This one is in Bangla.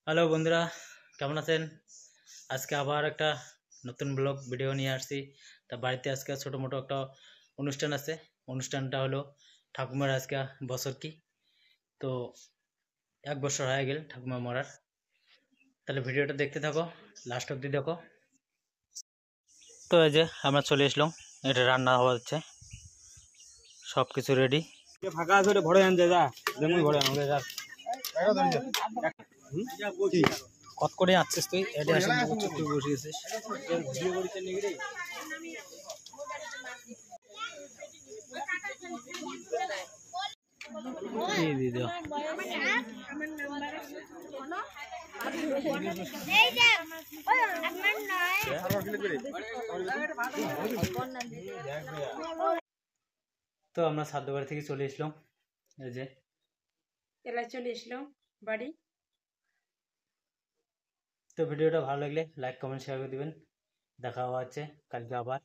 হ্যালো বন্ধুরা, কেমন আছেন? আজকে আবার একটা নতুন ব্লগ ভিডিও নিয়ে আসছি। তা বাড়িতে আজকে ছোটো মোটো একটা অনুষ্ঠান আছে। অনুষ্ঠানটা হলো ঠাকুমার আজকে বছর কি, তো 1 বছর হয়ে গেল ঠাকুমা মরার। তাহলে ভিডিওটা দেখতে থাকো, লাস্ট অবধি দেখো। তো এই যে আমরা চলে আসলাম, এটা রান্না হওয়া হচ্ছে, সব কিছু রেডি। ফাঁকা আছে ভরে আন যা যেমন ভরে আন যা কত করে আসছিস তুই? এটা আসলে চুক্তি বসিয়েছিস। দিদি তো আমরা সাধ্য বাড়ি থেকে চলে আসলাম, এই যে এলাই চলে আসলাম বাড়ি। তো ভিডিওটা ভালো লাগলে লাইক কমেন্ট শেয়ার করে দিবেন। দেখা হচ্ছে কালকে আবার।